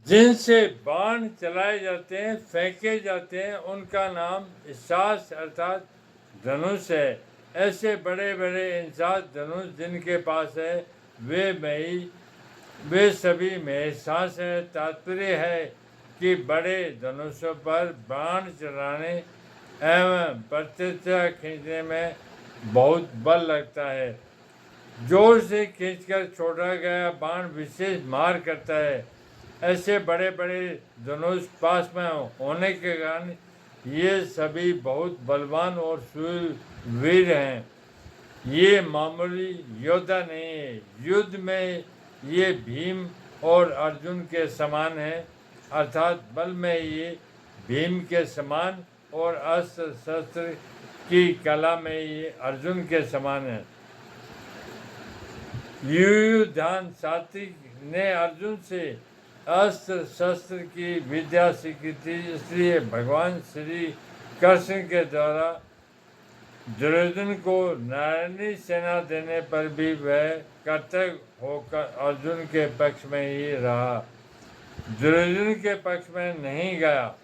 जिनसे बाण चलाए जाते हैं, फेंके जाते हैं, उनका नाम इंसास अर्थात धनुष है। ऐसे बड़े बड़े इंसास धनुष जिनके पास है वे सभी मेहसास है। तात्पर्य है कि बड़े धनुषों पर बाण चलाने एवं प्रत्यक्ष खींचने में बहुत बल लगता है। जोर से खींचकर छोड़ा गया बाण विशेष मार करता है। ऐसे बड़े बड़े धनुष पास में होने के कारण ये सभी बहुत बलवान और शूरवीर हैं। ये मामूली योद्धा नहीं है। युद्ध में ये भीम और अर्जुन के समान है, अर्थात बल में ये भीम के समान और अस्त्र शस्त्र की कला में ये अर्जुन के समान है। युयुधान सात्विक ने अर्जुन से अस्त्र शस्त्र की विद्या सीखी थी, इसलिए भगवान श्री कृष्ण के द्वारा दुर्योधन को नारायणी सेना देने पर भी वह कर्तव्य होकर अर्जुन के पक्ष में ही रहा, दुर्योधन के पक्ष में नहीं गया।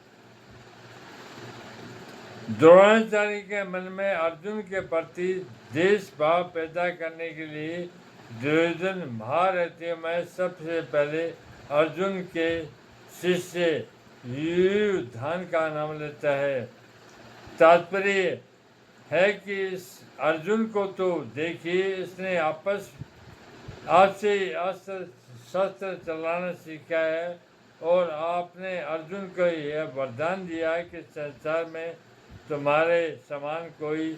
द्रोणाचार्य के मन में अर्जुन के प्रति देश भाव पैदा करने के लिए दुर्योधन महारथियों में सबसे पहले अर्जुन के शिष्य युयुधान का नाम लेता है। तात्पर्य है कि इस अर्जुन को तो देखिए, इसने आपसे अस्त्र शस्त्र चलाना सीखा है और आपने अर्जुन को यह वरदान दिया है कि संसार में तुम्हारे समान कोई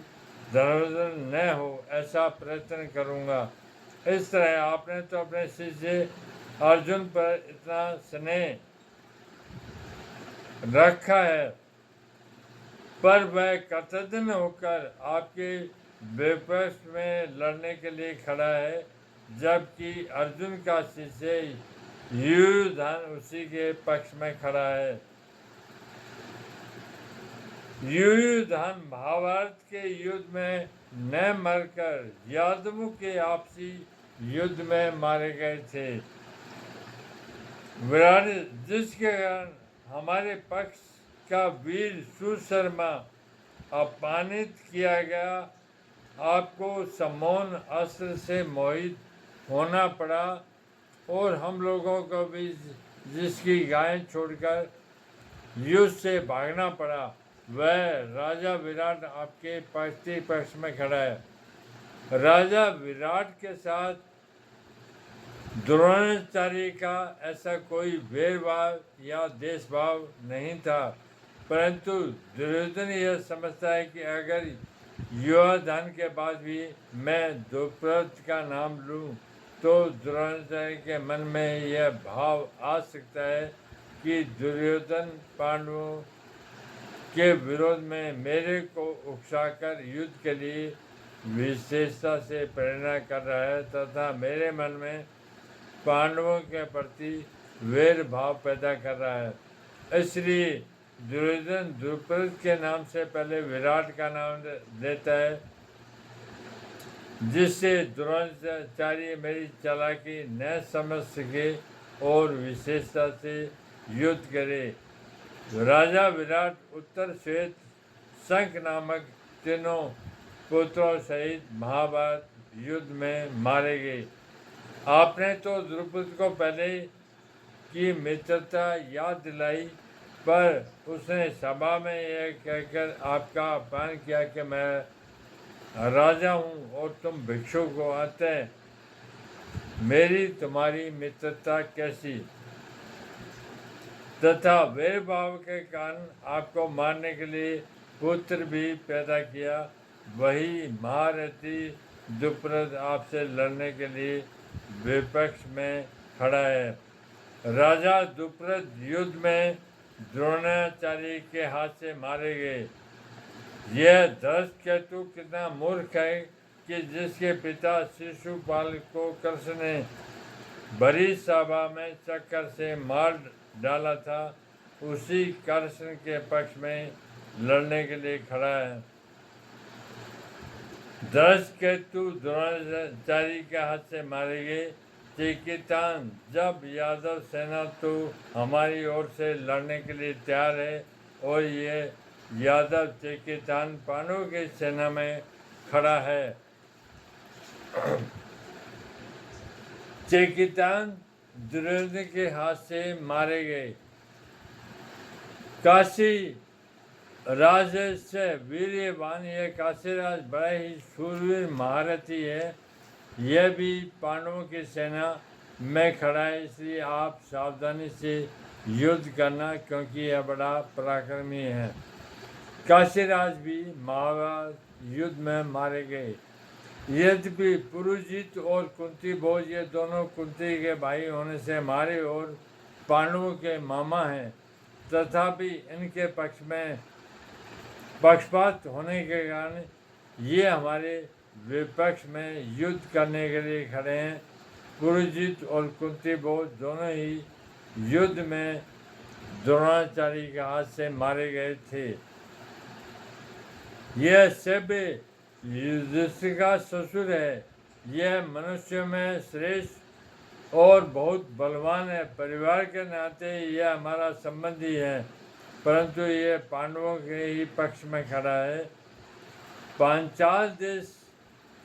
धनुर्धर न हो, ऐसा प्रयत्न करूँगा। इस तरह आपने तो अपने शिष्य अर्जुन पर इतना स्नेह रखा है, पर वह कृतघ्न होकर आपके विपक्ष में लड़ने के लिए खड़ा है, जबकि अर्जुन का शिष्य युयुधान उसी के पक्ष में खड़ा है। युयुधान महाभारत के युद्ध में न मरकर यादवों के आपसी युद्ध में मारे गए थे। विराट जिसके कारण हमारे पक्ष का वीर सुशर्मा अपमानित किया गया, आपको सम्मोहन अस्त्र से मोहित होना पड़ा और हम लोगों को भी जिसकी गाय छोड़कर युद्ध से भागना पड़ा, वह राजा विराट आपके पक्ष में खड़ा है। राजा विराट के साथ द्रोणाचार्य का ऐसा कोई भेदभाव या देशभाव नहीं था, परंतु दुर्योधन यह समझता है कि अगर युयुधान के बाद भी मैं द्रुपद का नाम लूँ तो द्रोणाचार्य के मन में यह भाव आ सकता है कि दुर्योधन पांडवों के विरोध में मेरे को उकसाकर युद्ध के लिए विशेषता से प्रेरणा कर रहा है तथा मेरे मन में पांडवों के प्रति वैर भाव पैदा कर रहा है। इसलिए दुर्योधन द्रुपद के नाम से पहले विराट का नाम लेता है, जिससे द्रोणाचार्य मेरी चालाकी न समझ सके और विशेषता से युद्ध करे। राजा विराट उत्तर श्वेत शंख नामक तीनों पुत्रों सहित महाभारत युद्ध में मारे गए। आपने तो द्रुपद को पहले की मित्रता याद दिलाई, पर उसने सभा में यह कहकर आपका अपमान किया कि मैं राजा हूँ और तुम भिक्षुक हो, अतः मेरी तुम्हारी मित्रता कैसी, तथा वैरभाव के कारण आपको मारने के लिए पुत्र भी पैदा किया। वही महारथी द्रुपद आपसे लड़ने के लिए विपक्ष में खड़ा है। राजा द्रुपद युद्ध में द्रोणाचार्य के हाथ से मारे गए। यह धृष्टकेतु कितना मूर्ख है कि जिसके पिता शिशुपाल को कृष्ण ने बड़ी सभा में चक्कर से मार डाला था, उसी कृष्ण के पक्ष में लड़ने के लिए खड़ा है। धृष्टकेतु द्रोणाचार्य के हाथ से मारे गए। चेकितान, जब यादव सेना तो हमारी ओर से लड़ने के लिए तैयार है और ये यादव चेकितान पांडवों की सेना में खड़ा है। चेकितान दुर्योधन के हाथ से मारे गए। काशी राज से वीर्यवान यह काशीराज बड़ा ही शूरवीर महारथी है। यह भी पांडवों की सेना में खड़ा है, इसलिए आप सावधानी से युद्ध करना, क्योंकि यह बड़ा पराक्रमी है। काशीराज भी महाभारत युद्ध में मारे गए। यद्यपि पुरुजित और कुंती भोज ये दोनों कुंती के भाई होने से हमारे और पांडवों के मामा हैं, तथापि इनके पक्ष में पक्षपात होने के कारण ये हमारे विपक्ष में युद्ध करने के लिए खड़े हैं। पुरुजित और कुंती भोज दोनों ही युद्ध में द्रोणाचार्य के हाथ से मारे गए थे। यह सभ्य युधिष्ठिर का ससुर है। यह मनुष्य में श्रेष्ठ और बहुत बलवान है। परिवार के नाते यह हमारा संबंधी है, परंतु यह पांडवों के ही पक्ष में खड़ा है। पांचाल देश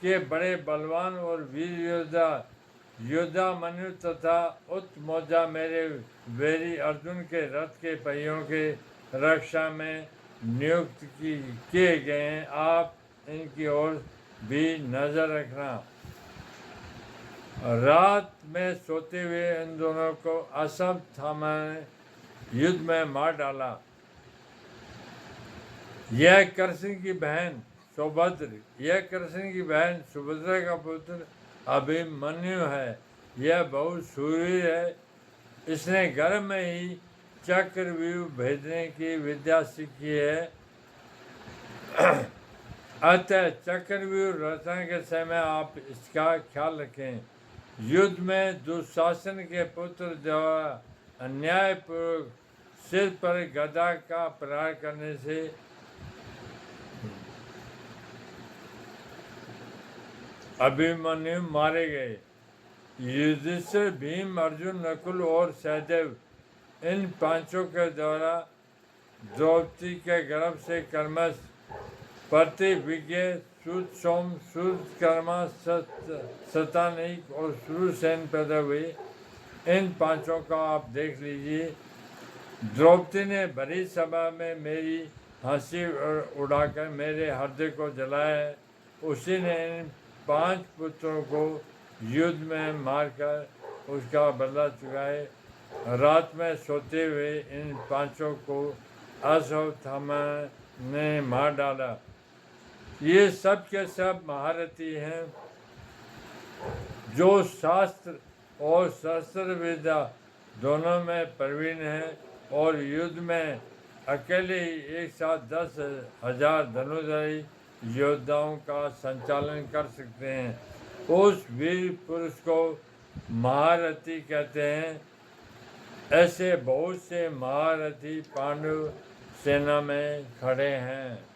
के बड़े बलवान और वीर योद्धा मनु तथा उत्मौजा मेरे वैरी अर्जुन के रथ के पहियों के रक्षा में नियुक्त किए गए हैं। आप इनकी ओर भी नजर रखना। रात में सोते हुए इन दोनों को अश्वत्थामा ने युद्ध में मार डाला। यह कृष्ण की बहन सुभद्रा का पुत्र अभिमन्यु है। यह बहुत शूरवीर है। इसने गर्भ में ही चक्रव्यूह भेदने की विद्या सीखी है। अतः चक्रव्यूह रचना के समय आप इसका ख्याल रखें। युद्ध में दुशासन के पुत्र द्वारा अन्यायपूर्वक सिर पर गदा का प्रहार करने से अभिमन्यु मारे गए। युधिष्ठिर, भीम, अर्जुन, नकुल और सहदेव इन पांचों के द्वारा द्रौपदी के गर्भ से कर्मश प्रतिविज्ञ सुसोम सुकर्मा शतानीक और सुरसेन पैदा हुए। इन पांचों का आप देख लीजिए। द्रौपदी ने भरी सभा में मेरी हंसी उड़ाकर मेरे हृदय को जलाया है। उसी ने इन 5 पुत्रों को युद्ध में मारकर उसका बदला चुकाए। रात में सोते हुए इन 5 को अश्वत्थामा ने मार डाला। ये सब के सब महारथी हैं, जो शास्त्र और शस्त्र विद्या दोनों में प्रवीण हैं और युद्ध में अकेले ही एक साथ 10,000 धनुर्धारी योद्धाओं का संचालन कर सकते हैं। उस वीर पुरुष को महारथी कहते हैं। ऐसे बहुत से महारथी पांडव सेना में खड़े हैं।